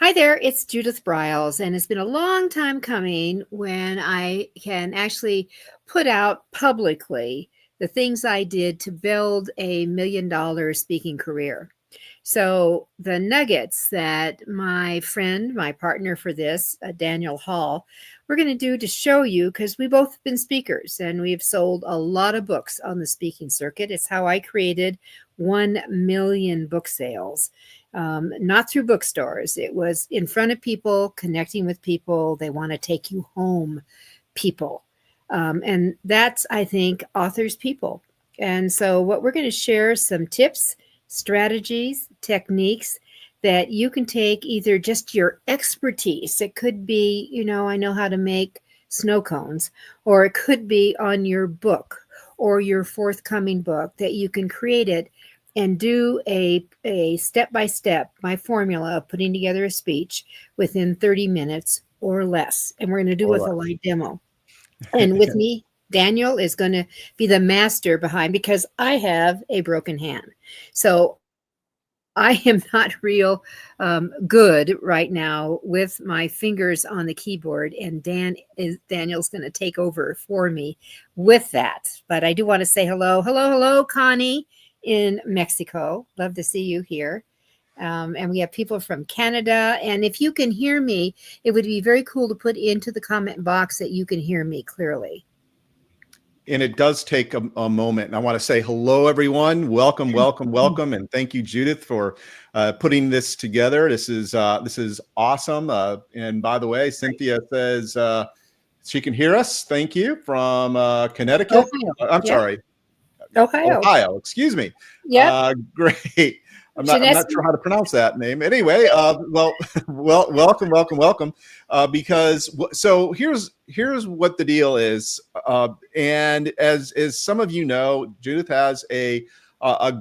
Hi there, it's Judith Briles, and it's been a long time coming when I can actually put out publicly the things I did to build a $1 million speaking career. So, the nuggets that my friend, my partner for this, Daniel Hall, we're going to do to show you because we both have been speakers and we've sold a lot of books on the speaking circuit. It's how I created 1 million book sales. Not through bookstores. It was in front of people, connecting with people. They want to take you home, people. And that's, I think, authors people. And so what we're going to share some tips, strategies, techniques that you can take either just your expertise. It could be, I know how to make snow cones, or it could be on your book or your forthcoming book that you can create it and do a step-by-step, my formula of putting together a speech within 30 minutes or less. And we're going to do with a live demo. And with me, Daniel is going to be the master behind, because I have a broken hand. So I am not real good right now with my fingers on the keyboard, and Daniel's going to take over for me with that. But I do want to say hello, Connie in Mexico. Love to see you here. And we have people from Canada. And if you can hear me, it would be very cool to put into the comment box that you can hear me clearly. And it does take a moment. And I want to say hello, everyone. Welcome. And thank you, Judith, for putting this together. This is awesome. And by the way, Cynthia says she can hear us. Thank you, from Connecticut. Ohio. Sorry. Ohio, excuse me. Yeah. Great. I'm not sure how to pronounce that name. Anyway, welcome. So here's what the deal is. And as some of you know, Judith has a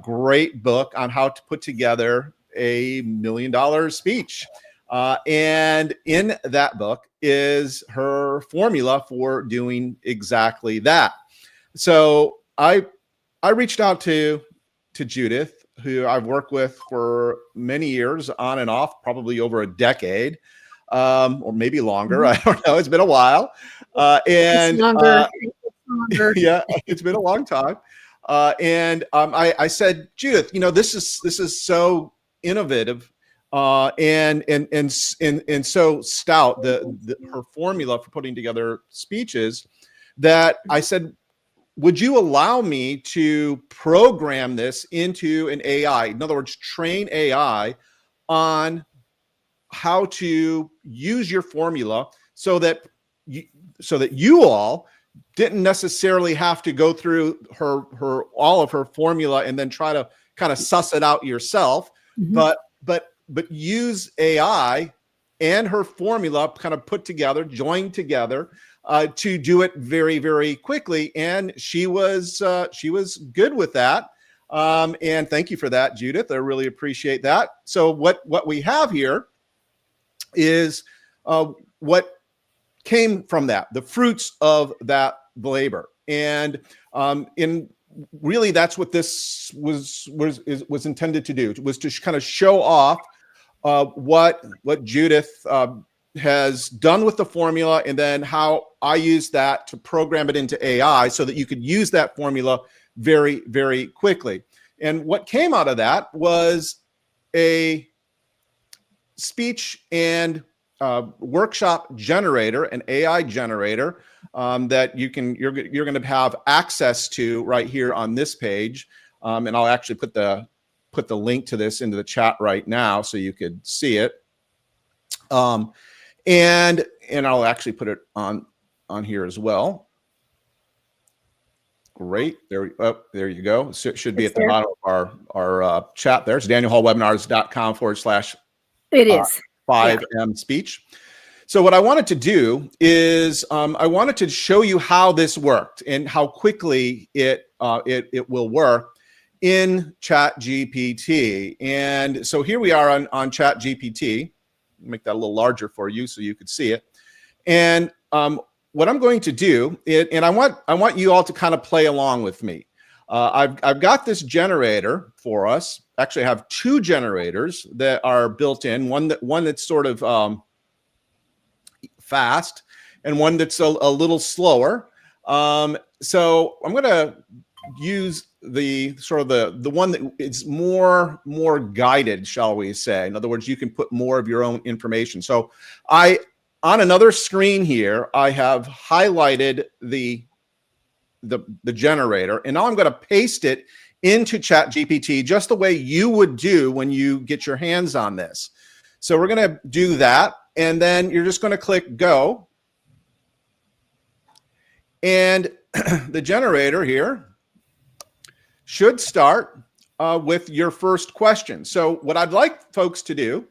great book on how to put together a $1 million speech. And in that book is her formula for doing exactly that. So I reached out to Judith, who I've worked with for many years, on and off, probably over a decade, or maybe longer. I don't know. It's been a while. And longer. Yeah, it's been a long time. I said, Judith, this is so innovative and so stout, her formula for putting together speeches, that I said, would you allow me to program this into an AI? In other words, train AI on how to use your formula so that you all didn't necessarily have to go through all of her formula and then try to kind of suss it out yourself, but use AI and her formula kind of joined together, to do it very, very quickly. And she was good with that. And thank you for that, Judith. I really appreciate that. So what we have here is what came from that, the fruits of that labor. And really that's what this was intended to do, was to kind of show off what Judith has done with the formula, and then how I use that to program it into AI so that you could use that formula very, very quickly. And what came out of that was a speech and workshop generator, an AI generator, that you're going to have access to right here on this page. And I'll actually put the link to this into the chat right now so you could see it. And I'll actually put it on here as well. Great. There you go. So it should be at the bottom of our chat there. It's danielhallwebinars.com/. It is 5M speech. So what I wanted to do is I wanted to show you how this worked and how quickly it will work in ChatGPT. And so here we are on ChatGPT. Make that a little larger for you so you could see it. And what I'm going to do, and I want you all to kind of play along with me. I've got this generator for us. Actually, I have two generators that are built in. One that's sort of fast, and one that's a little slower. So I'm going to use the sort of the one that is more guided, shall we say. In other words, you can put more of your own information. So on another screen here, I have highlighted the generator, and now I'm going to paste it into ChatGPT just the way you would do when you get your hands on this. So we're going to do that, and then you're just going to click go. And the generator here should start with your first question. So what I'd like folks to do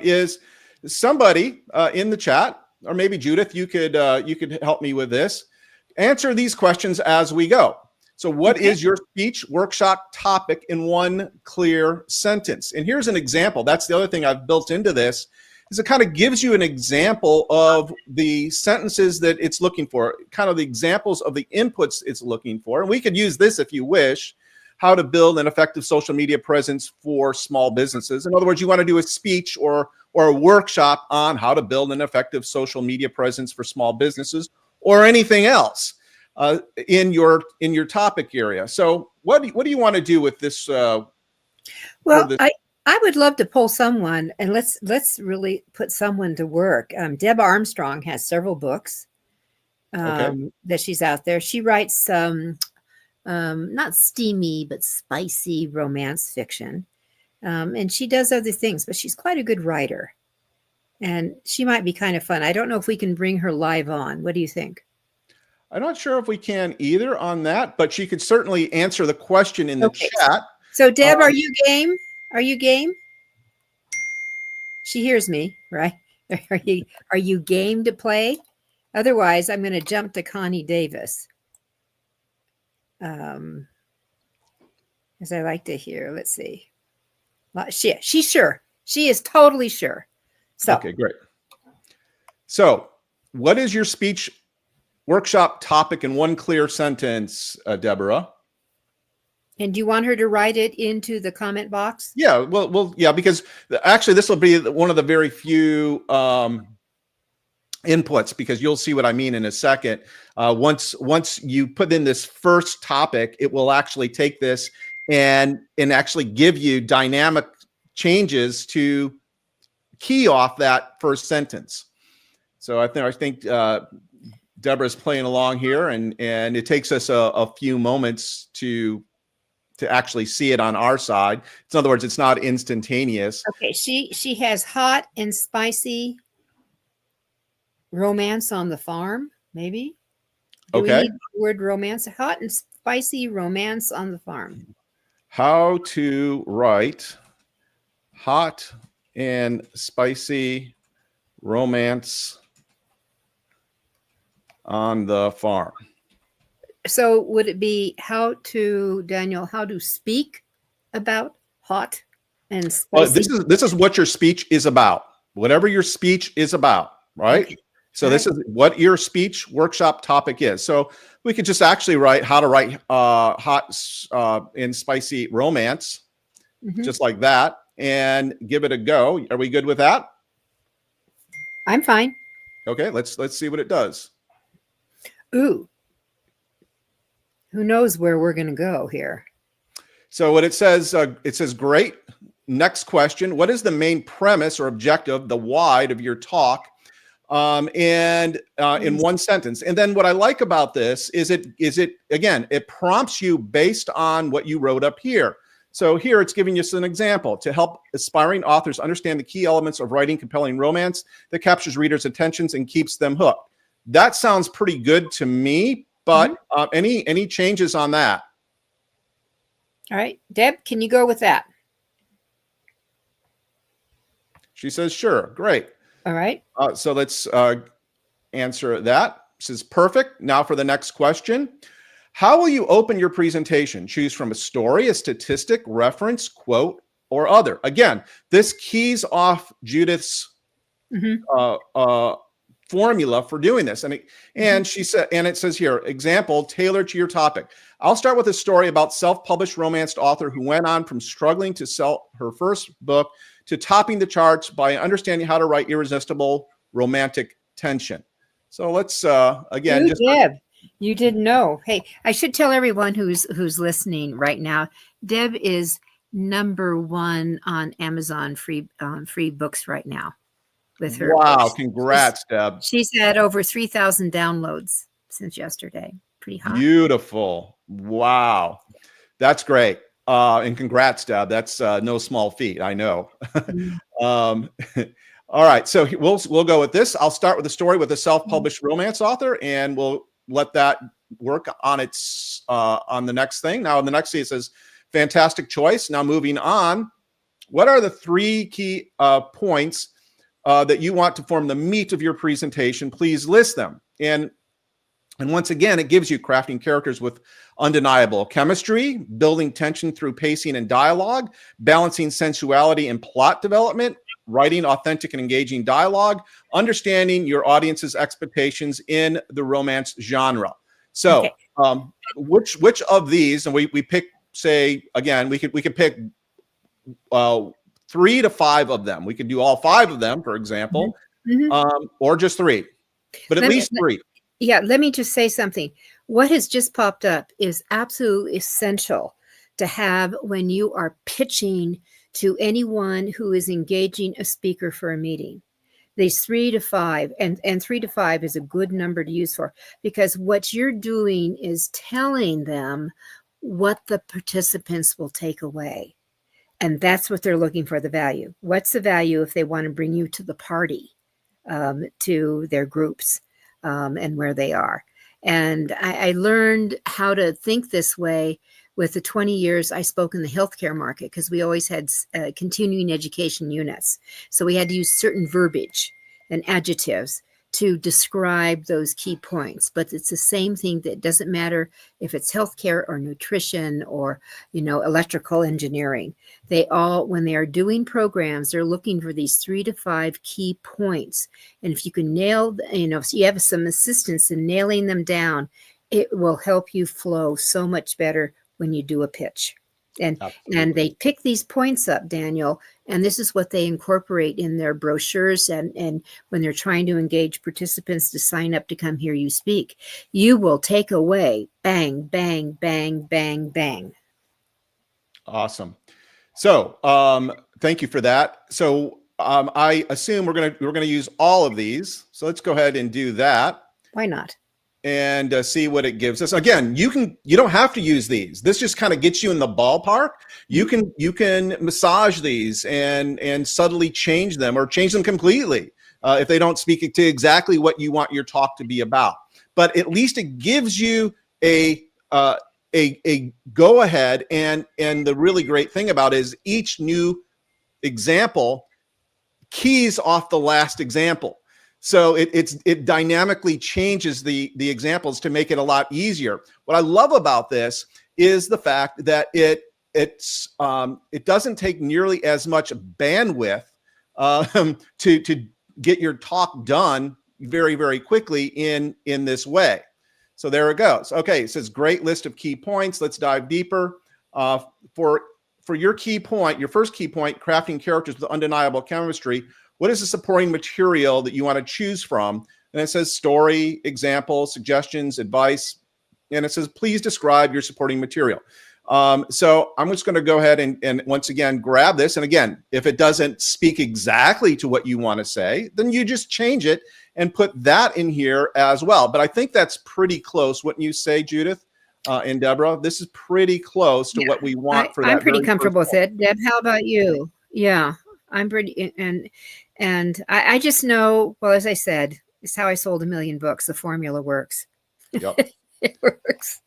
is somebody in the chat, or maybe Judith, you could help me with this. Answer these questions as we go. So what is your speech workshop topic in one clear sentence? And here's an example. That's the other thing I've built into this, is it kind of gives you an example of the sentences that it's looking for, kind of the examples of the inputs it's looking for. And we could use this if you wish, how to build an effective social media presence for small businesses. In other words, you want to do a speech or a workshop on how to build an effective social media presence for small businesses, or anything else in your topic area. So what do you want to do with this? Well, I would love to pull someone, and let's really put someone to work. Deb Armstrong has several books that she's out there. She writes some not steamy but spicy romance fiction, and she does other things, but she's quite a good writer. And she might be kind of fun. I don't know if we can bring her live on. What do you think? I'm not sure if we can either on that, but she could certainly answer the question in the chat. So Deb, are you game? Are you game? She hears me, right? Are you game to play? Otherwise, I'm going to jump to Connie Davis. As I like to hear. Let's see. She's sure. She is totally sure. So, okay, great. So what is your speech workshop topic in one clear sentence, Deborah? And do you want her to write it into the comment box? Yeah, well, yeah, because actually this will be one of the very few inputs, because you'll see what I mean in a second. Once you put in this first topic, it will actually take this and actually give you dynamic changes to key off that first sentence. So I think Deborah's playing along here, and it takes us a few moments to actually see it on our side. In other words, it's not instantaneous. Okay, she has hot and spicy romance on the farm, maybe. Do we need the word romance? Hot and spicy romance on the farm. How to write hot and spicy romance on the farm. So would it be Daniel, how to speak about hot and spicy? Well, this is what your speech is about. Whatever your speech is about, right? Okay. So this is what your speech workshop topic is. So we could just actually write how to write hot and spicy romance, just like that, and give it a go. Are we good with that? I'm fine. Okay, let's see what it does. Ooh. Who knows where we're going to go here? So what it says great. Next question. What is the main premise or objective, the why of your talk? In one sentence. And then what I like about this is it prompts you based on what you wrote up here. So here it's giving us an example to help aspiring authors understand the key elements of writing compelling romance that captures readers' attentions and keeps them hooked. That sounds pretty good to me, but any changes on that? All right, Deb, can you go with that? She says, sure, great. All right. So let's answer that. This is perfect. Now for the next question. How will you open your presentation? Choose from a story, a statistic, reference, quote, or other. Again, this keys off Judith's formula for doing this. And she said, and it says here, example, tailored to your topic. I'll start with a story about self-published romance author who went on from struggling to sell her first book to topping the charts by understanding how to write irresistible romantic tension. So let's again, Deb, you didn't know. Hey, I should tell everyone who's listening right now. Deb is #1 on Amazon free books right now with her. Wow, books. congrats, Deb. She's had over 3,000 downloads since yesterday. Pretty hot. Beautiful. Wow. That's great. And congrats, Deb. That's no small feat, I know. All right, so we'll go with this. I'll start with a story with a self-published romance author, and we'll let that work on its on the next thing. Now, in the next scene, it says, fantastic choice. Now, moving on, what are the 3 key points that you want to form the meat of your presentation? Please list them. And once again, it gives you crafting characters with undeniable chemistry, building tension through pacing and dialogue, balancing sensuality and plot development, writing authentic and engaging dialogue, understanding your audience's expectations in the romance genre. So, okay. Which of these, and we pick, say again, we could pick 3 to 5 of them. We could do all 5 of them, for example, or just 3, but at least 3. Yeah, let me just say something. What has just popped up is absolutely essential to have when you are pitching to anyone who is engaging a speaker for a meeting. These 3 to 5, and 3 to 5 is a good number to use for, because what you're doing is telling them what the participants will take away. And that's what they're looking for, the value. What's the value if they want to bring you to the party, to their groups, and where they are. And I learned how to think this way with the 20 years I spoke in the healthcare market, because we always had continuing education units. So we had to use certain verbiage and adjectives to describe those key points. But it's the same thing. That doesn't matter if it's healthcare or nutrition or, electrical engineering. They all, when they are doing programs, they're looking for these 3 to 5 key points. And if you can nail, if you have some assistance in nailing them down, it will help you flow so much better when you do a pitch. And they pick these points up, Daniel, and this is what they incorporate in their brochures and when they're trying to engage participants to sign up to come hear you speak. You will take away bang, bang, bang, bang, bang. Awesome. So thank you for that. So I assume we're gonna use all of these. So let's go ahead and do that. Why not? And see what it gives us. Again, you don't have to use these. This just kind of gets you in the ballpark. You can massage these and subtly change them or change them completely if they don't speak to exactly what you want your talk to be about. But at least it gives you a go ahead. And the really great thing about it is each new example keys off the last example. So it dynamically changes the examples to make it a lot easier. What I love about this is the fact that it doesn't take nearly as much bandwidth to get your talk done very, very quickly in this way. So there it goes. Okay, it says great list of key points. Let's dive deeper. For your key point, your first key point, crafting characters with undeniable chemistry. What is the supporting material that you want to choose from? And it says story, example, suggestions, advice. And it says, please describe your supporting material. So I'm just going to go ahead and once again, grab this. And again, if it doesn't speak exactly to what you want to say, then you just change it and put that in here as well. But I think that's pretty close. Wouldn't you say, Judith and Deborah? This is pretty close to what we want for that. I'm pretty comfortable with it. Deb, how about you? Yeah, I'm pretty, and I just know, well, as I said, it's how I sold 1 million books. The formula works. Yep. It works.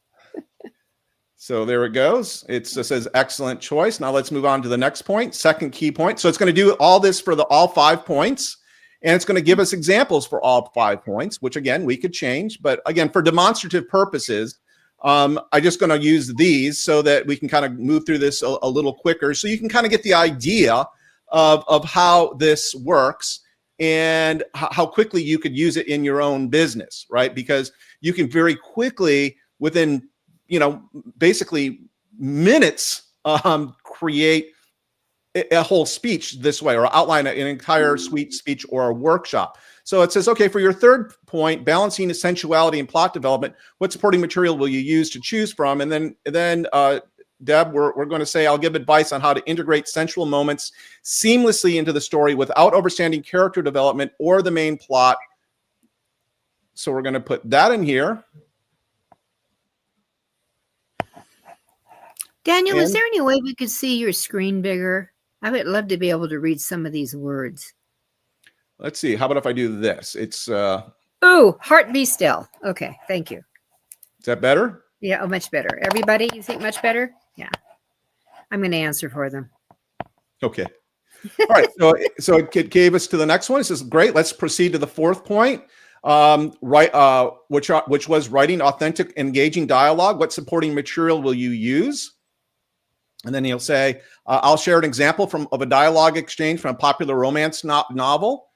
So there it goes. It says excellent choice. Now let's move on to the next point, second key point. So it's going to do all this for all 5 points, and it's going to give us examples for all 5 points, which again, we could change. But again, for demonstrative purposes, I'm just going to use these so that we can kind of move through this a little quicker. So you can kind of get the idea of how this works. and how quickly you could use it in your own business, right? Because you can very quickly, within, basically minutes, create a whole speech this way, or outline an entire sweet speech or a workshop. So it says, okay, for your third point, balancing sensuality and plot development, what supporting material will you use to choose from? And then Deb, we're going to say, I'll give advice on how to integrate sensual moments seamlessly into the story without overstanding character development or the main plot. So we're going to put that in here. Daniel, is there any way we could see your screen bigger? I would love to be able to read some of these words. Let's see. How about if I do this? It's oh, heart be still. Okay, thank you. Is that better? Yeah, much better. Everybody, you think much better? Yeah. I'm going to answer for them. Okay. All right. So it gave us to the next one. It says, great. Let's proceed to the fourth point. Which was writing authentic, engaging dialogue. What supporting material will you use? And then he'll say, I'll share an example of a dialogue exchange from a popular romance novel,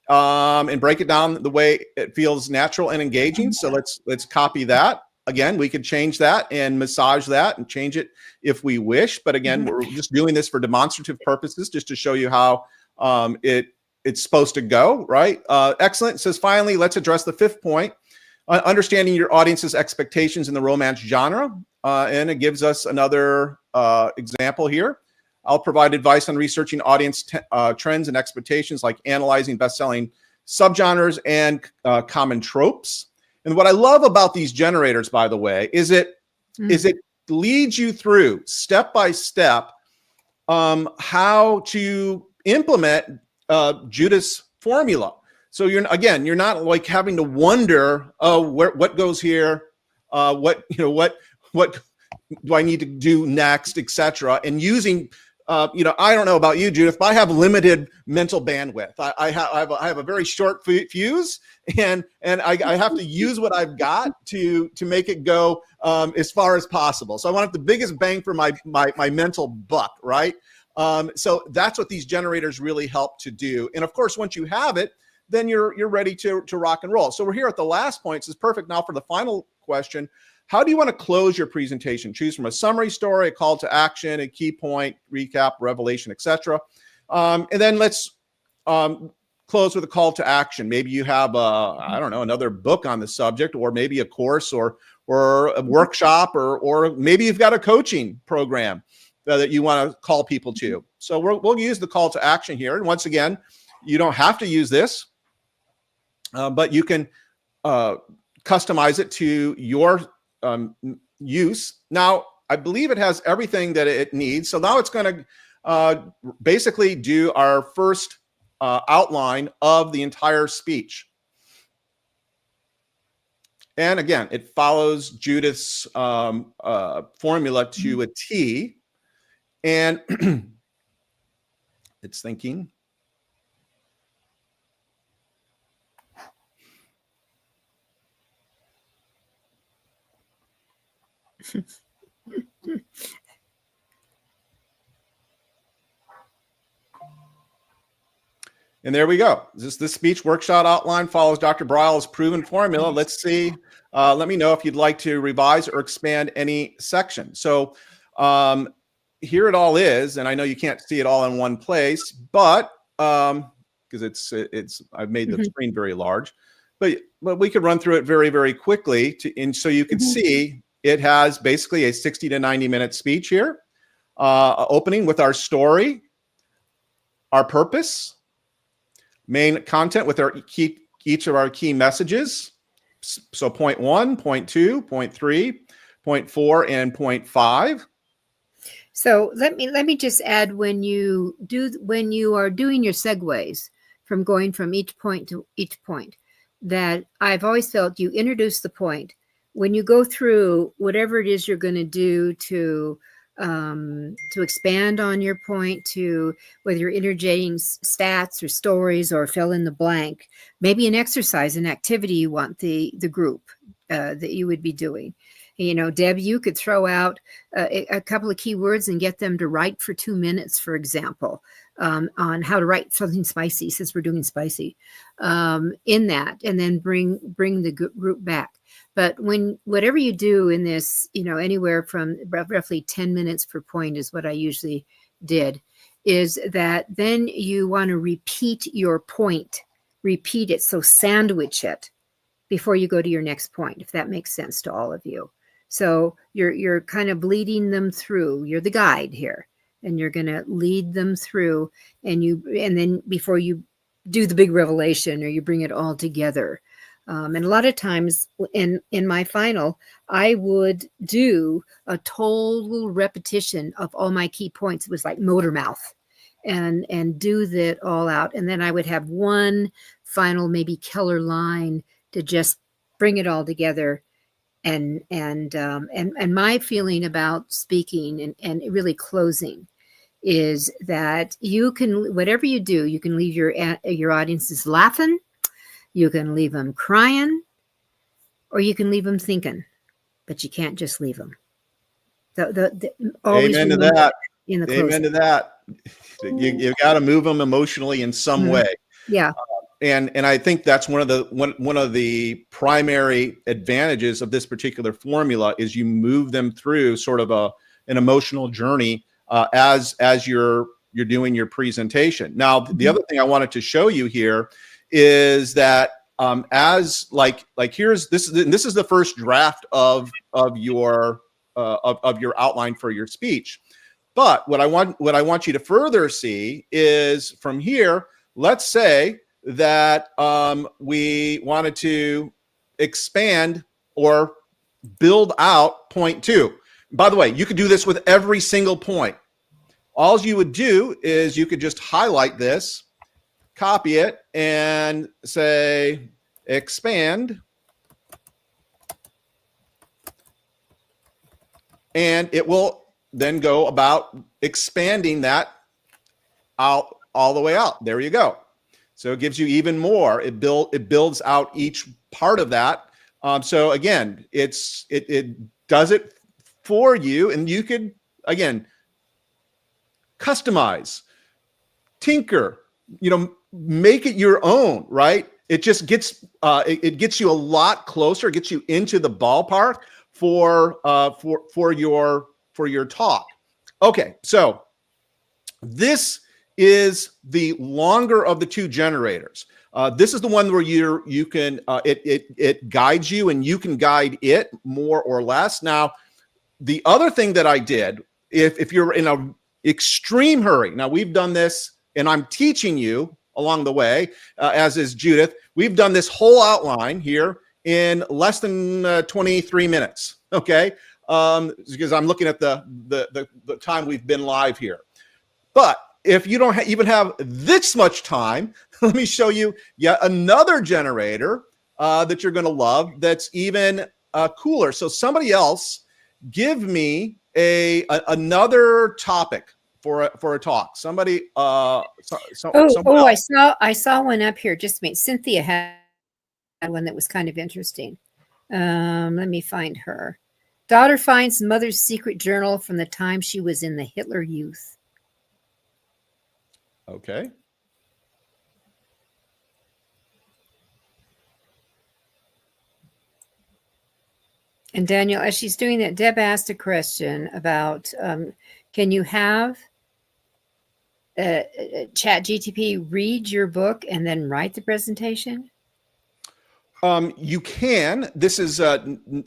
and break it down the way it feels natural and engaging. So let's copy that. Again, we could change that and massage that and change it if we wish. But again, we're just doing this for demonstrative purposes, just to show you how it's supposed to go, right? Excellent. It says, finally, let's address the fifth point, understanding your audience's expectations in the romance genre. And it gives us another example here. I'll provide advice on researching audience trends and expectations, like analyzing best-selling subgenres and common tropes. And what I love about these generators, by the way, is it leads you through step by step how to implement Judith's formula. So you're not like having to wonder, what goes here, what do I need to do next, etc. And using, I don't know about you, Judith, but I have limited mental bandwidth. I have a very short fuse, and I have to use what I've got to make it go as far as possible. So I want the biggest bang for my mental buck, right? So that's what these generators really help to do. And of course, once you have it, then you're ready to rock and roll. So we're here at the last point. This is perfect now for the final question. How do you want to close your presentation? Choose from a summary story, a call to action, a key point, recap, revelation, etc. And then let's close with a call to action. Maybe you have another book on the subject, or maybe a course or a workshop, or maybe you've got a coaching program that you want to call people to. So we'll use the call to action here. And once again, you don't have to use this, but you can customize it to your use. Now, I believe it has everything that it needs. So now it's going to basically do our first outline of the entire speech. And again, it follows Judith's formula to a T. And it's thinking. And there we go. This speech workshop outline follows Dr. Briles' proven formula. Let's see. Let me know if you'd like to revise or expand any section. So here it all is, and I know you can't see it all in one place, but because I've made the screen very large, but we could run through it very, very quickly, and so you can see it has basically a 60 to 90 minute speech here, opening with our story, our purpose, main content with each of our key messages. So point 1, point 2, point 3, point 4, and point 5. So let me just add, when you are doing your segues from going from each point to each point, that I've always felt you introduce the point. When you go through whatever it is you're going to do to expand on your point, to whether you're interjecting stats or stories or fill in the blank, maybe an exercise, an activity you want the group that you would be doing. Deb, you could throw out a couple of keywords and get them to write for 2 minutes, for example. on how to write something spicy, since we're doing spicy, in that, and then bring the group back. But whatever you do in this, anywhere from roughly 10 minutes per point is what I usually did, is that then you want to repeat your point, repeat it. So sandwich it before you go to your next point, if that makes sense to all of you. So you're kind of leading them through. You're the guide here, and you're going to lead them through, and then before you do the big revelation, or you bring it all together. And a lot of times in my final, I would do a total repetition of all my key points. It was like motor mouth, and do that all out. And then I would have one final, maybe killer line to just bring it all together. And my feeling about speaking and really closing is that you can, whatever you do, you can leave your audiences laughing, you can leave them crying, or you can leave them thinking, but you can't just leave them. Always amen to that. In the closing. Amen to that. You've got to move them emotionally in some way. Yeah. And I think that's one of the primary advantages of this particular formula is you move them through sort of an emotional journey as you're doing your presentation. Now, the other thing I wanted to show you here is that as like here's this is the first draft of your outline for your speech. But what I want you to further see is from here, let's say that we wanted to expand or build out point 2. By the way, you could do this with every single point. All you would do is you could just highlight this, copy it, and say expand. And it will then go about expanding that out all the way out. There you go. So it gives you even more. It builds out each part of that. So again, it does it for you, and you could again customize, tinker, make it your own. Right? It just gets it gets you a lot closer. It gets you into the ballpark for your talk. Okay, so this is the longer of the two generators. This is the one where you can it guides you, and you can guide it more or less. Now, the other thing that I did, if you're in an extreme hurry, now we've done this, and I'm teaching you along the way, as is Judith. We've done this whole outline here in less than 23 minutes. Okay, because I'm looking at the time we've been live here, but if you don't even have this much time, let me show you yet another generator that you're going to love that's even cooler. So somebody else give me another topic for a talk. Somebody I saw one up here. Just made Cynthia had one that was kind of interesting. Let me find her. Daughter finds mother's secret journal from the time she was in the Hitler Youth. Okay. And Daniel, as she's doing that, Deb asked a question about, can you have ChatGPT read your book and then write the presentation? You can. This is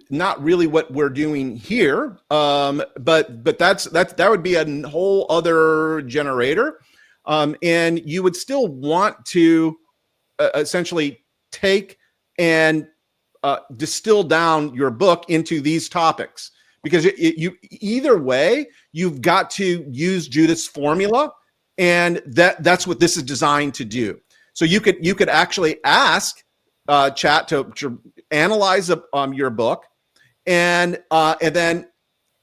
not really what we're doing here, but that would be a whole other generator. And you would still want to essentially take and distill down your book into these topics, because you either way, you've got to use Judith's formula, and that's what this is designed to do. So you could actually ask Chat to analyze your book, and then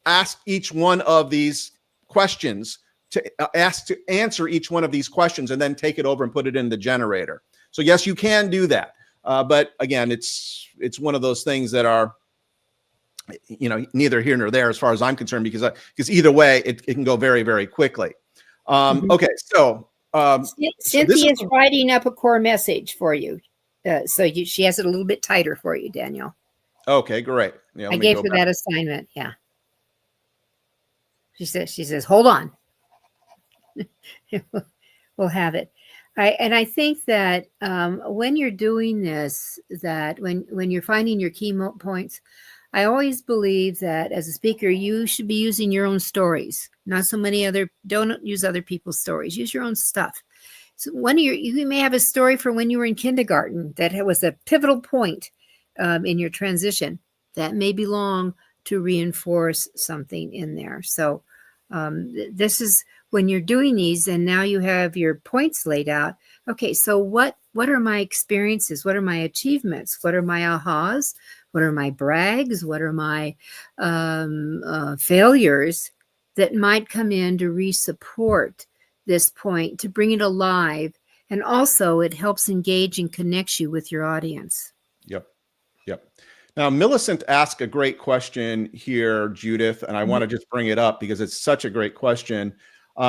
ask each one of these questions. To answer each one of these questions, and then take it over and put it in the generator. So yes, you can do that. But again, it's one of those things that are, neither here nor there as far as I'm concerned, because either way, it can go very, very quickly. Okay, so So this is Cynthia's writing up a core message for you. She has it a little bit tighter for you, Daniel. okay, great. Yeah, I let me gave go her back. that assignment. Yeah. She says, hold on. We'll have it. I think that when you're doing this, that when you're finding your key points, I always believe that as a speaker, you should be using your own stories, not so many other. Don't use other people's stories. Use your own stuff. So you may have a story for when you were in kindergarten that was a pivotal point in your transition. That may belong to reinforce something in there. So this is when you're doing these, and now you have your points laid out. Okay, so what are my experiences? What are my achievements? What are my ahas? What are my brags? What are my failures that might come in to re-support this point, to bring it alive? And also it helps engage and connects you with your audience. Yep. Now, Millicent asked a great question here, Judith, and I want to just bring it up because it's such a great question.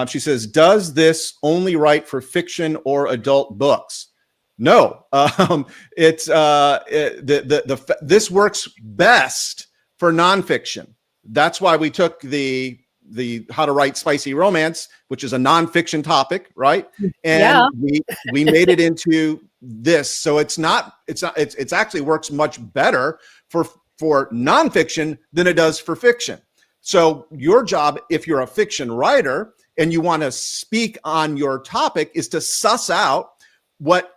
She says, does this only write for fiction or adult books? No, this works best for nonfiction. That's why we took the how to write spicy romance, which is a nonfiction topic, right? And we made it into this. So it's actually works much better for nonfiction than it does for fiction. So your job, if you're a fiction writer and you want to speak on your topic, is to suss out what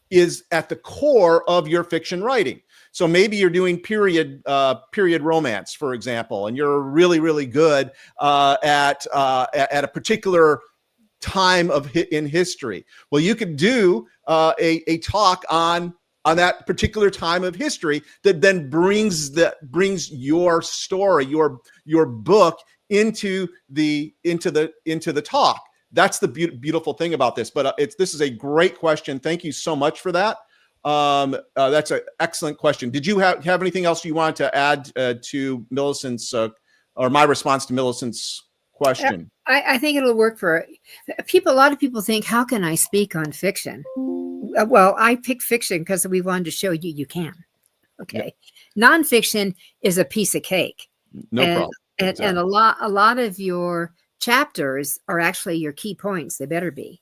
is at the core of your fiction writing. So maybe you're doing period romance, for example, and you're really, really good at a particular time in history. Well, you could do a talk on that particular time of history that then brings your story, your book into the talk. That's the beautiful thing about this. But this is a great question. Thank you so much for that. That's an excellent question. Did you have anything else you wanted to add to Millicent's or my response to Millicent's question? I think it'll work for people. A lot of people think, how can I speak on fiction? Well, I picked fiction because we wanted to show you can. Okay. Yeah. Nonfiction is a piece of cake. No problem. Exactly. And a lot of your chapters are actually your key points. They better be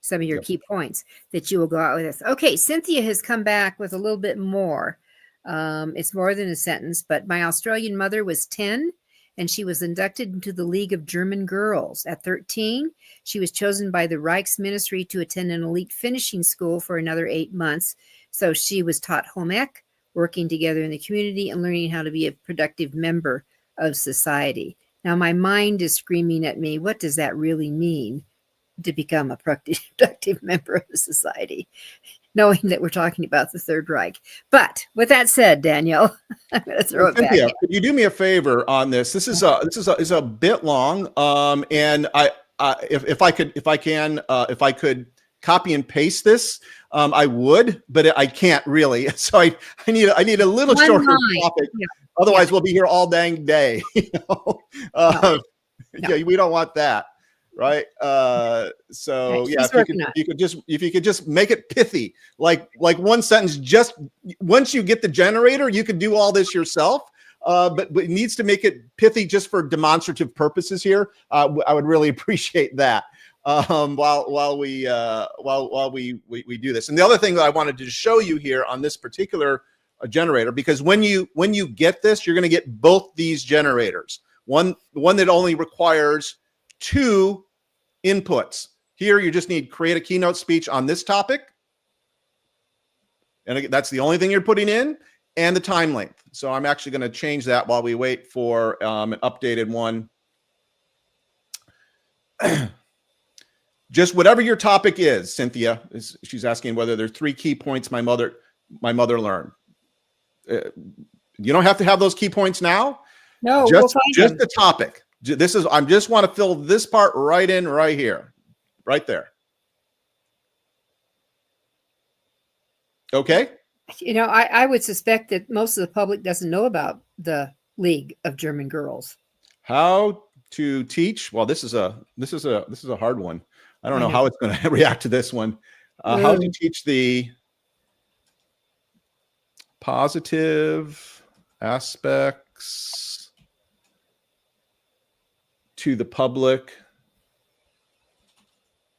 some of your key points that you will go out with. Okay, Cynthia has come back with a little bit more. It's more than a sentence, but my Australian mother was 10 and she was inducted into the League of German Girls. At 13, she was chosen by the Reichsministry to attend an elite finishing school for another 8 months. So she was taught home ec, working together in the community and learning how to be a productive member of society. Now, my mind is screaming at me, what does that really mean to become a productive member of the society, knowing that we're talking about the Third Reich? But with that said, Daniel, I'm going to throw it Cynthia, back. could you do me a favor on this? This is a bit long, and if I could copy and paste this, I would, but I can't really. So I need a little shorter topic. Yeah. Otherwise, we'll be here all dang day. Yeah, we don't want that, right? So yeah, if you could just make it pithy, like one sentence. Just once you get the generator, you could do all this yourself. But it needs to make it pithy just for demonstrative purposes here. I would really appreciate that. While we do this. And the other thing that I wanted to show you here on this particular generator, because when you get this, you're going to get both these generators. One that only requires 2 inputs. Here, you just need create a keynote speech on this topic, and that's the only thing you're putting in, and the time length. So I'm actually going to change that while we wait for an updated one. Just whatever your topic is, Cynthia, she's asking whether there are 3 key points my mother learned. You don't have to have those key points now. No, just the topic. I just want to fill this part right in, right here, right there. Okay. You know, I would suspect that most of the public doesn't know about the League of German Girls. How to teach? Well, this is a hard one. I don't I know know. how it's going to react to this one. How to teach the positive aspects to the public.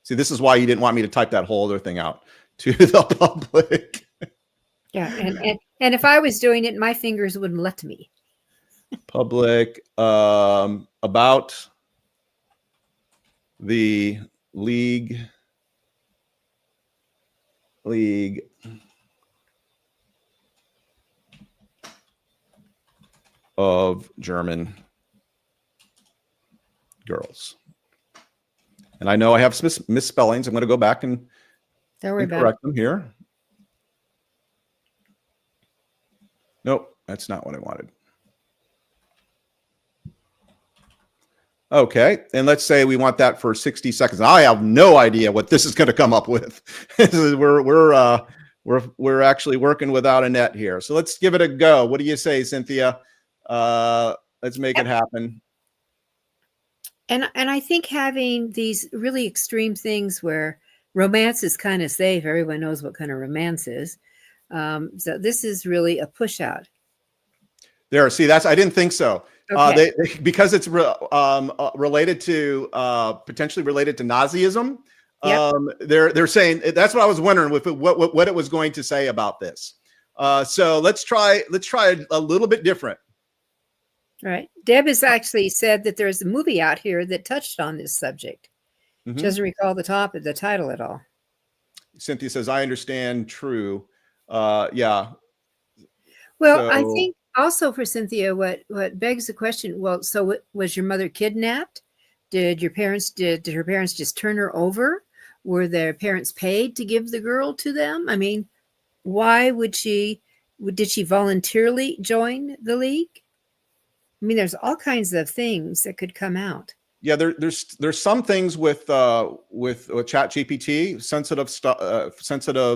See, this is why you didn't want me to type that whole other thing out. To the public. Yeah, and if I was doing it, my fingers wouldn't let me. Public about the league of German girls. And I know I have some misspellings. I'm going to go back and correct them here. Nope, that's not what I wanted. Okay, and let's say we want that for 60 seconds. I have no idea what this is going to come up with. We're actually working without a net here. So let's give it a go. What do you say, Cynthia? Let's make it happen. And I think having these really extreme things where romance is kind of safe, everyone knows what kind of romance is. So this is really a push out. There, see, I didn't think so. Okay. Because it's related to potentially related to Nazism. Yep. They're saying that's what I was wondering with what it was going to say about this. So let's try a little bit different. All right. Deb has actually said that there's a movie out here that touched on this subject. Mm-hmm. She doesn't recall the title at all. Cynthia says, "I understand. True. Yeah." Well, I think also for Cynthia, what begs the question, well, so was your mother kidnapped? Did her parents just turn her over? Were their parents paid to give the girl to them? I mean, why did she voluntarily join the league? I mean, there's all kinds of things that could come out. Yeah, there's some things with ChatGPT, sensitive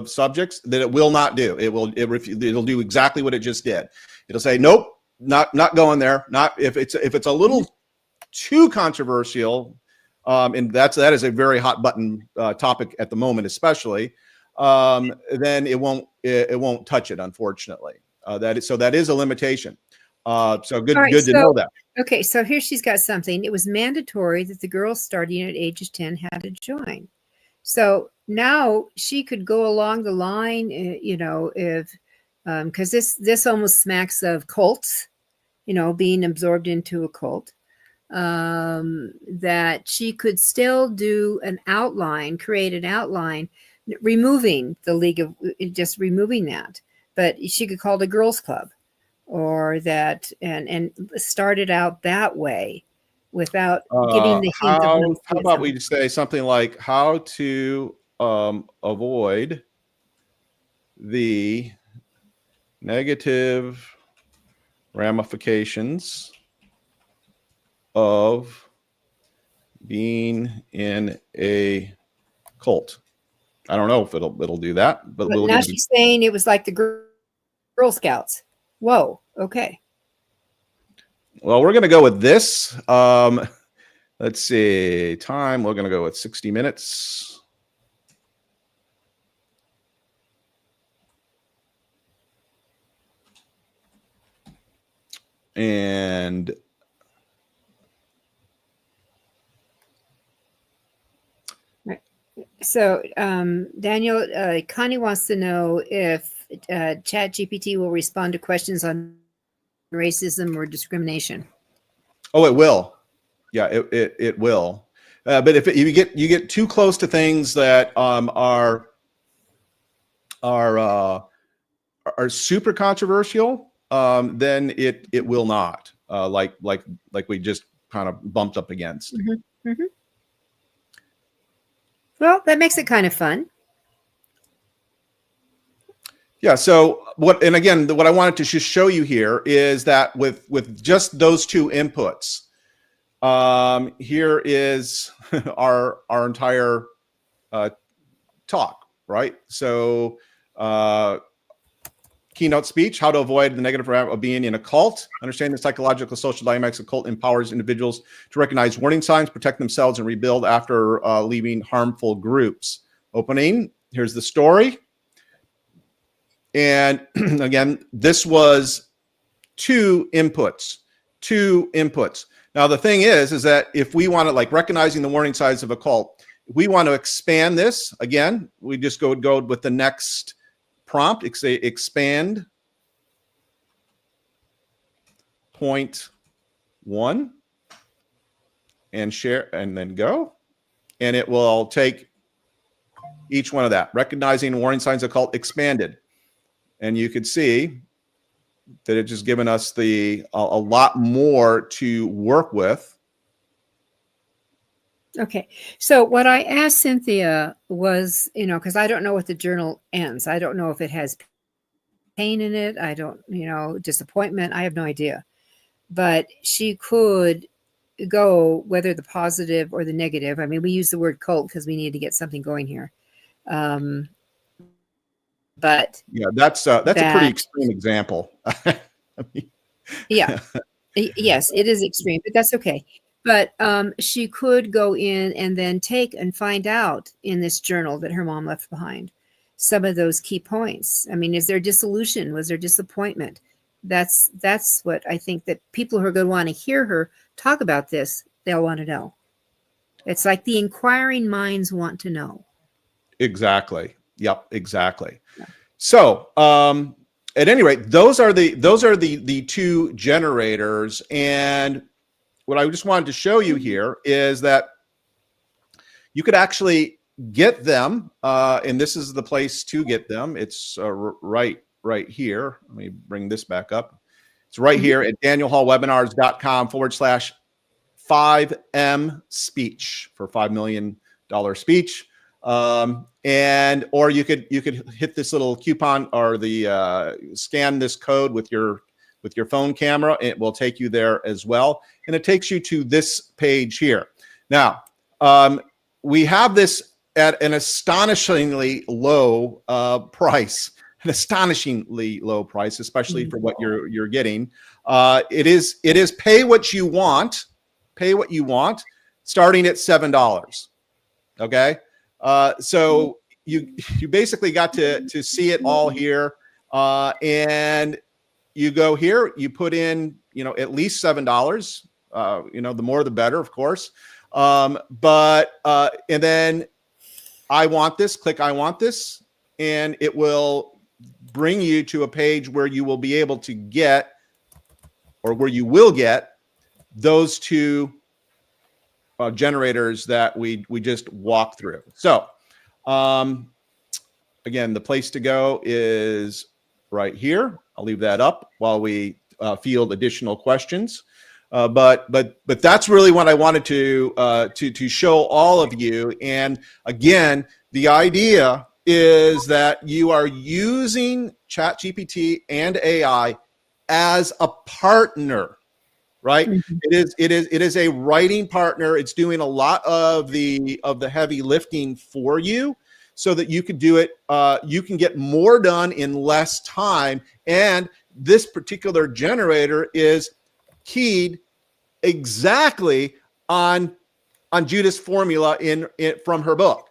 subjects that it will not do. It'll do exactly what it just did. It'll say, nope, not going there. Not if it's a little too controversial, and that is a very hot button topic at the moment, especially. Then it won't touch it, unfortunately. That is a limitation. So good to know that. Okay, so here she's got something. It was mandatory that the girls starting at ages 10 had to join. So now she could go along the line, if because this almost smacks of cults, being absorbed into a cult. That she could still do create an outline, removing the league of just removing that, but she could call it a girls' club. Or that and started out that way without getting the heat. How about we say something like how to avoid the negative ramifications of being in a cult. I don't know if it'll do that, but now she's saying it was like the Girl Scouts. Whoa. Okay. Well, we're going to go with this. Let's see. Time. We're going to go with 60 minutes. And so, Daniel, Connie wants to know if ChatGPT will respond to questions on racism or discrimination. Oh, it will. Yeah, it will. But if you get too close to things that are super controversial, then it will not. Like we just kind of bumped up against. Mm-hmm. Mm-hmm. Well, that makes it kind of fun. Yeah. So what I wanted to just show you here is that with just those two inputs, here is our entire talk, right? So keynote speech, how to avoid the negative rap of being in a cult. Understanding the psychological social dynamics of cult empowers individuals to recognize warning signs, protect themselves, and rebuild after leaving harmful groups. Opening, here's the story. And again, this was two inputs. Now, the thing is that if we want to, like, recognizing the warning signs of a cult, if we want to expand this, again, we just go with the next prompt, say expand point 1 and share, and then go. And it will take each one of that, recognizing warning signs of cult expanded. And you could see that it's just given us a lot more to work with. Okay. So what I asked Cynthia was, because I don't know what the journal ends. I don't know if it has pain in it. I don't, disappointment. I have no idea. But she could go whether the positive or the negative. I mean, we use the word cult because we need to get something going here. But yeah, that's a pretty extreme example. I mean, yeah. Yes, it is extreme, but that's okay. But she could go in and then take and find out in this journal that her mom left behind some of those key points. I mean, is there dissolution? Was there disappointment? That's what I think that people who are going to want to hear her talk about this, they'll want to know. It's like the inquiring minds want to know. Exactly. Yep, exactly. Yeah. So, at any rate, those are the two generators. And what I just wanted to show you here is that you could actually get them, and this is the place to get them. It's right here. Let me bring this back up. It's right here at danielhallwebinars.com/5M speech for $5 million speech. And or you could hit this little coupon or the scan this code with your phone camera. It will take you there as well, and it takes you to this page here. Now, we have this at an astonishingly low price. An astonishingly low price, especially for what you're getting. It is pay what you want, starting at $7. Okay. So you basically got to see it all here, and you go here, you put in, at least $7, the more, the better, of course. And then I want this, click, I want this, and it will bring you to a page where you will be able to get, or where you will get those two generators that we just walked through. So, again, the place to go is right here. I'll leave that up while we field additional questions. But that's really what I wanted to show all of you. And again, the idea is that you are using ChatGPT and AI as a partner. Right? Mm-hmm. It is a writing partner. It's doing a lot of the heavy lifting for you, so that you can do it. You can get more done in less time. And this particular generator is keyed exactly on Judith's formula from her book.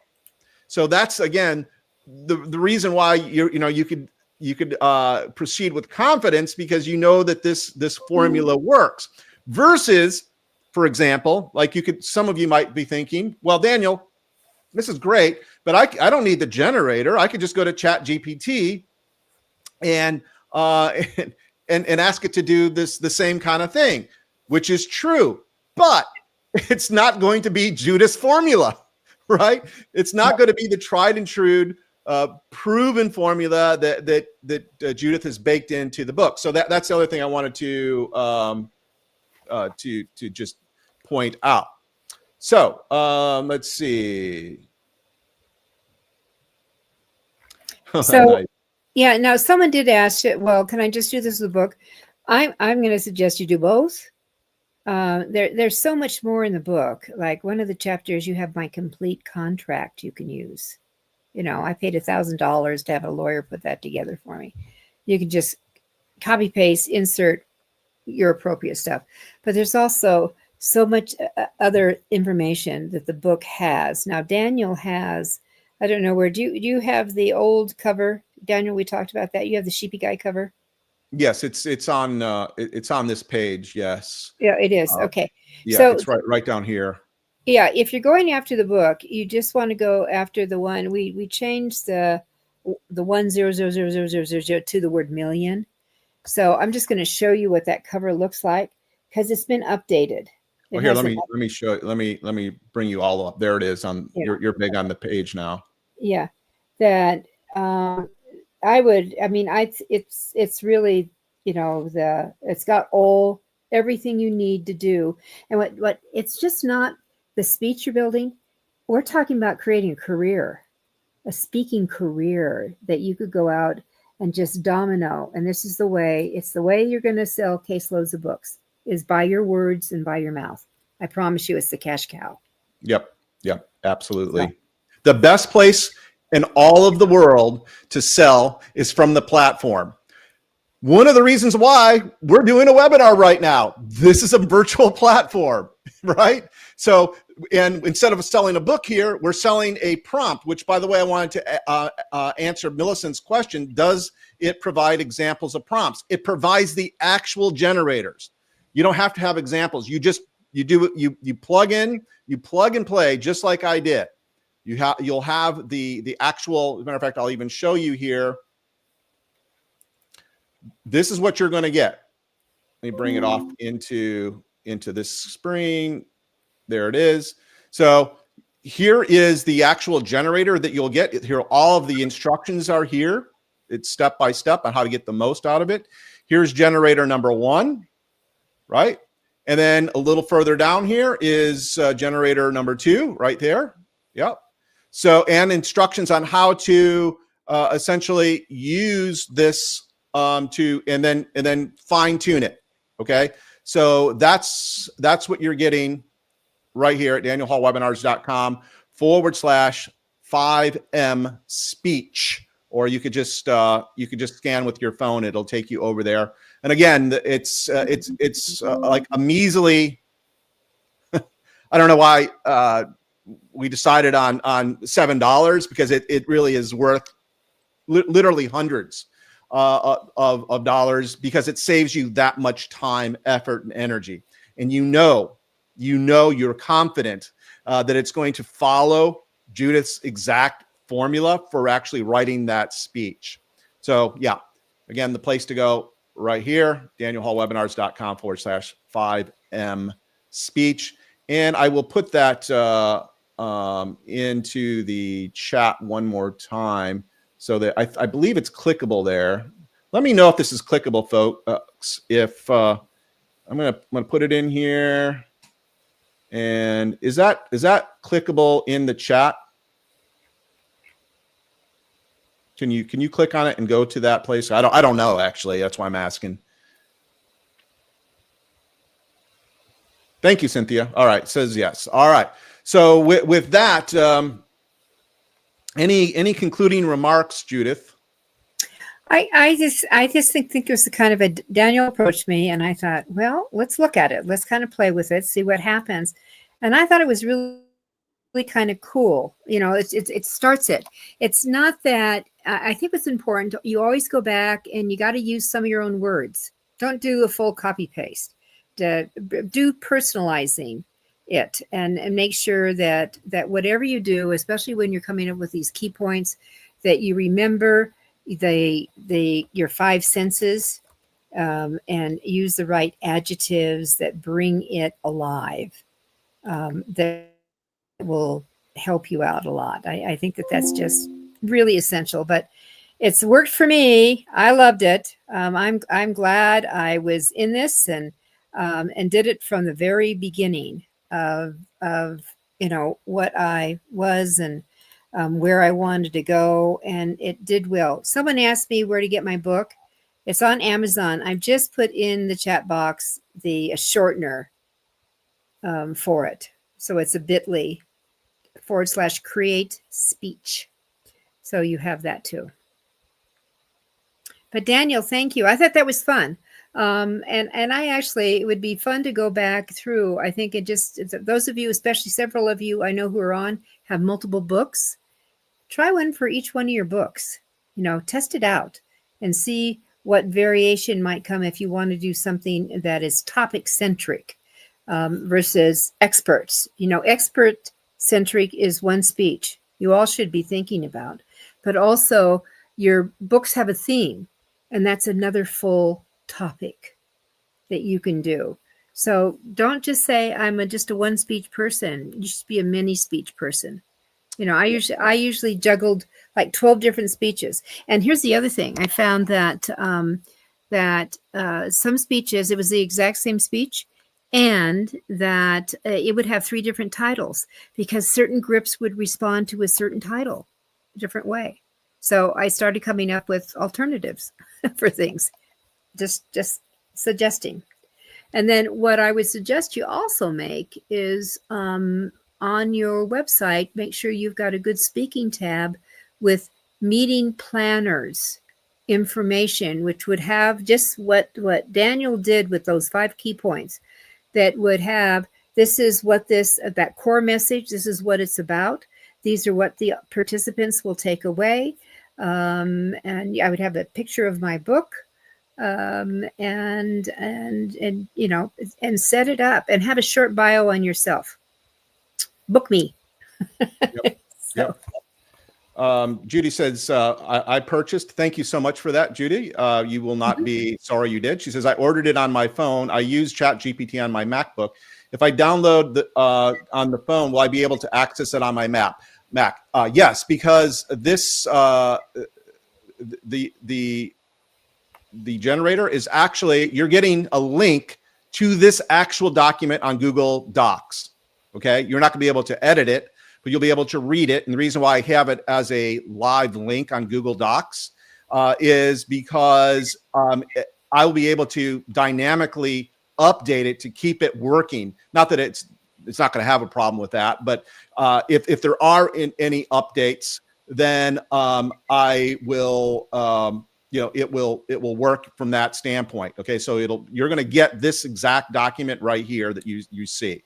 So that's, again, the reason why you could proceed with confidence, because you know that this formula works. Versus, for example, like some of you might be thinking, well, Daniel, this is great, but I don't need the generator. I could just go to ChatGPT and ask it to do the same kind of thing, which is true, but it's not going to be Judith's formula, right? It's not going to be the tried and true proven formula that Judith has baked into the book. So that's the other thing I wanted to just point out. So let's see. So Nice. Yeah, now someone did ask, well, can I just do this with the book? I'm going to suggest you do both. There's so much more in the book. Like one of the chapters, you have my complete contract you can use. I paid $1,000 to have a lawyer put that together for me. You can just copy paste, insert your appropriate stuff. But there's also so much other information that the book has. Now, Daniel has, I don't know where, do you have the old cover? Daniel, we talked about that. You have the Sheepy Guy cover? Yes, it's on this page. Yes. Yeah, it is. Uh, Okay. yeah, So it's right down here. yeah, if you're going after the book, you just want to go after the one we changed the 1000000 to the word million. So I'm just going to show you what that cover looks like because it's been updated. Oh, It here, let hasn't. me show. Let me bring you all up. There it is. On Yeah. you're big on the page now. Yeah, that I mean, it's really, it's got everything you need to do. And what it's just not the speech you're building. We're talking about creating a career, a speaking career that you could go out and just domino. And this is it's the way you're going to sell caseloads of books is by your words and by your mouth. I promise you it's the cash cow. Yep, absolutely. So, the best place in all of the world to sell is from the platform. One of the reasons why we're doing a webinar right now, this is a virtual platform, right? So, and instead of selling a book here, we're selling a prompt, which, by the way, I wanted to answer Millicent's question. Does it provide examples of prompts? It provides the actual generators. You don't have to have examples. You plug in, you plug and play, just like I did. You'll have the actual, as a matter of fact, I'll even show you here. This is what you're going to get. Let me bring it off into this screen. There it is. So here is the actual generator that you'll get. Here, all of the instructions are here. It's step by step on how to get the most out of it. Here's generator number 1, right? And then a little further down here is generator number 2, right there. Yep. So, and instructions on how to essentially use this and then fine tune it. Okay. So that's what you're getting right here at danielhallwebinars.com/5M speech, or you could just scan with your phone. It'll take you over there. And again, it's like a measly, I don't know why we decided on $7 because it really is worth literally hundreds of dollars because it saves you that much time, effort, and energy. And you're confident that it's going to follow Judith's exact formula for actually writing that speech. So yeah, again, the place to go right here, danielhallwebinars.com/5M speech. And I will put that into the chat one more time so that I believe it's clickable there. Let me know if this is clickable, folks. If I'm gonna put it in here. And is that clickable in the chat? Can you click on it and go to that place? I don't know, actually. That's why I'm asking. Thank you, Cynthia. All right, says yes. All right. So with that, any concluding remarks, Judith? I just think it was the kind of Daniel approached me and I thought, well, let's look at it. Let's kind of play with it, see what happens. And I thought it was really kind of cool. It starts it. It's not that I think what's important. You always go back and you got to use some of your own words. Don't do a full copy paste. Do personalizing it and make sure that whatever you do, especially when you're coming up with these key points, that you remember your 5 senses and use the right adjectives that bring it alive. That will help you out a lot. I think that's just really essential, but it's worked for me. I loved it. I'm glad I was in this and did it from the very beginning of what I was and where I wanted to go, and it did well. Someone asked me where to get my book. It's on Amazon. I've just put in the chat box the shortener for it. So it's a bit.ly/create speech. So you have that too. But Daniel, thank you. I thought that was fun. And I actually, it would be fun to go back through. I think it just, those of you, especially several of you I know who are on, have multiple books. Try one for each one of your books. Test it out and see what variation might come if you want to do something that is topic centric versus experts. Expert centric is one speech you all should be thinking about, but also your books have a theme, and that's another full topic that you can do. So don't just say I'm just a one speech person. You should be a many speech person. I usually juggled like 12 different speeches. And here's the other thing. I found that some speeches, it was the exact same speech, and that it would have 3 different titles because certain groups would respond to a certain title a different way. So I started coming up with alternatives for things, just suggesting. And then what I would suggest you also make is on your website, make sure you've got a good speaking tab with meeting planners information, which would have just what Daniel did with those 5 key points, that would have, this is what that core message, this is what it's about. These are what the participants will take away. And I would have a picture of my book, and set it up and have a short bio on yourself. Book me. Yep. So. Yep. Judy says, I purchased. Thank you so much for that, Judy. You will not be sorry you did. She says, I ordered it on my phone. I use ChatGPT on my MacBook. If I download on the phone, will I be able to access it on my Mac? Yes, because this the generator is actually, you're getting a link to this actual document on Google Docs. Okay, you're not going to be able to edit it, but you'll be able to read it. And the reason why I have it as a live link on Google Docs is because I will be able to dynamically update it to keep it working. Not that it's not going to have a problem with that, but if there are any updates, then I will, it will work from that standpoint. Okay, so you're going to get this exact document right here that you see.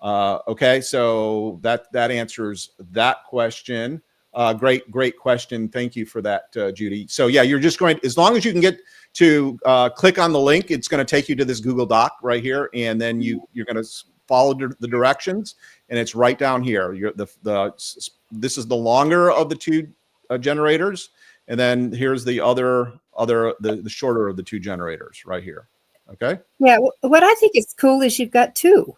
Okay, so that answers that question. Great question. Thank you for that, Judy. So yeah, you're just going, as long as you can get to click on the link, it's going to take you to this Google Doc right here, and then you're going to follow the directions, and it's right down here. This is the longer of the 2 generators, and then here's the the shorter of the 2 generators right here. Okay. Yeah, what I think is cool is you've got 2.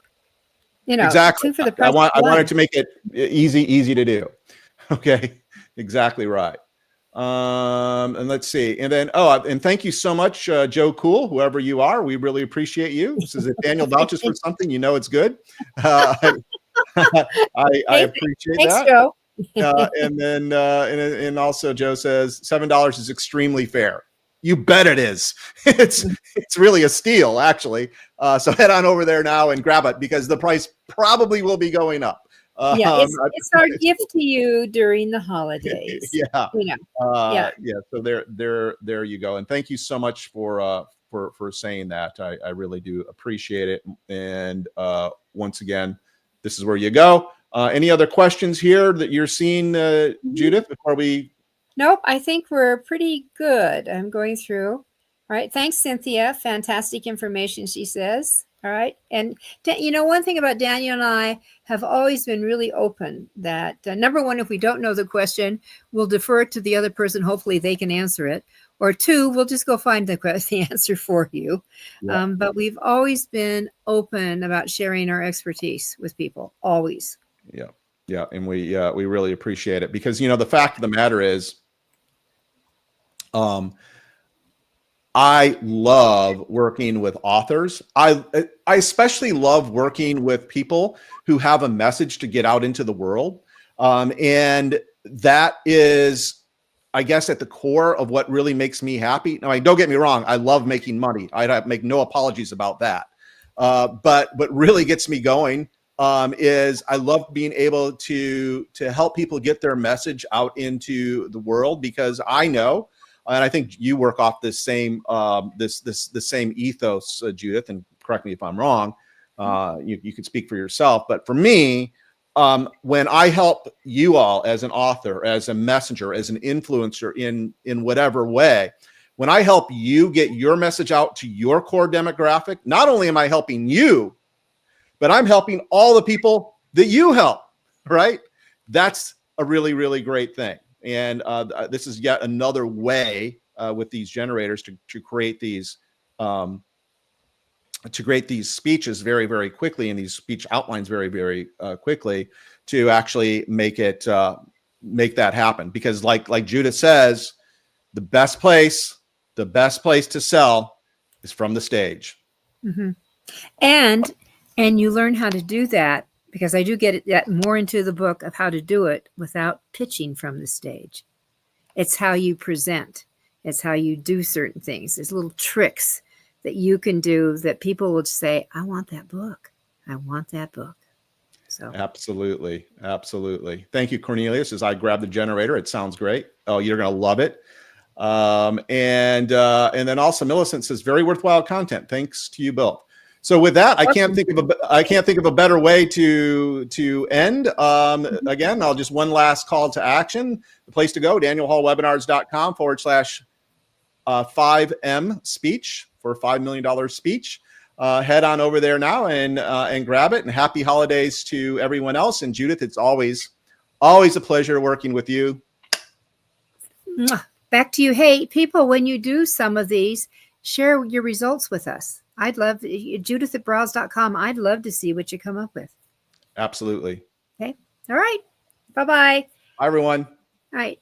Exactly. 2 for the price. I wanted to make it easy to do. Okay, exactly right. And let's see. And then, and thank you so much, Joe Cool, whoever you are. We really appreciate you. Says if Daniel vouches for something, it's good. I appreciate Thanks, that. Joe. And then, and also Joe says $7 is extremely fair. You bet it is. It's really a steal, actually. So head on over there now and grab it, because the price probably will be going up. It's our gift to you during the holidays. Yeah. Yeah. So there you go. And thank you so much for saying that. I really do appreciate it. And once again, this is where you go. Any other questions here that you're seeing, Judith, before we? Nope, I think we're pretty good. I'm going through. All right. Thanks, Cynthia. Fantastic information, she says. All right. And, one thing about Daniel and I have always been really open that, number one, if we don't know the question, we'll defer it to the other person. Hopefully they can answer it. Or 2, we'll just go find the answer for you. Yeah. But we've always been open about sharing our expertise with people. Always. Yeah. Yeah. And we really appreciate it, because, the fact of the matter is, I love working with authors. I especially love working with people who have a message to get out into the world. And that is, I guess, at the core of what really makes me happy. Now, don't get me wrong. I love making money. I make no apologies about that. But what really gets me going is I love being able to help people get their message out into the world, because I know and I think you work off this same the same ethos, Judith, and correct me if I'm wrong. You can speak for yourself, but for me, when I help you all as an author, as a messenger, as an influencer in whatever way, when I help you get your message out to your core demographic, not only am I helping you, but I'm helping all the people that you help, right? That's a really, really great thing. And this is yet another way with these generators to create these speeches very, very quickly, and these speech outlines very, very quickly, to actually make that happen. Because like Judith says, the best place to sell is from the stage. Mm-hmm. And you learn how to do that, because I do get that more into the book of how to do it without pitching from the stage. It's how you present. It's how you do certain things. There's little tricks that you can do that people will say, I want that book. I want that book. So absolutely. Thank you, Cornelius. As I grab the generator, it sounds great. Oh, you're going to love it. And then also Millicent says, very worthwhile content. Thanks to you both. So with that, I can't think of a better way to end. Again, I'll just one last call to action. The place to go, danielhallwebinars.com/5M speech for $5 million speech. Head on over there now and grab it. And happy holidays to everyone else. And Judith, it's always a pleasure working with you. Back to you. Hey, people, when you do some of these, share your results with us. I'd love Judith@Briles.com. I'd love to see what you come up with. Absolutely. Okay. All right. Bye-bye. Bye, everyone. All right.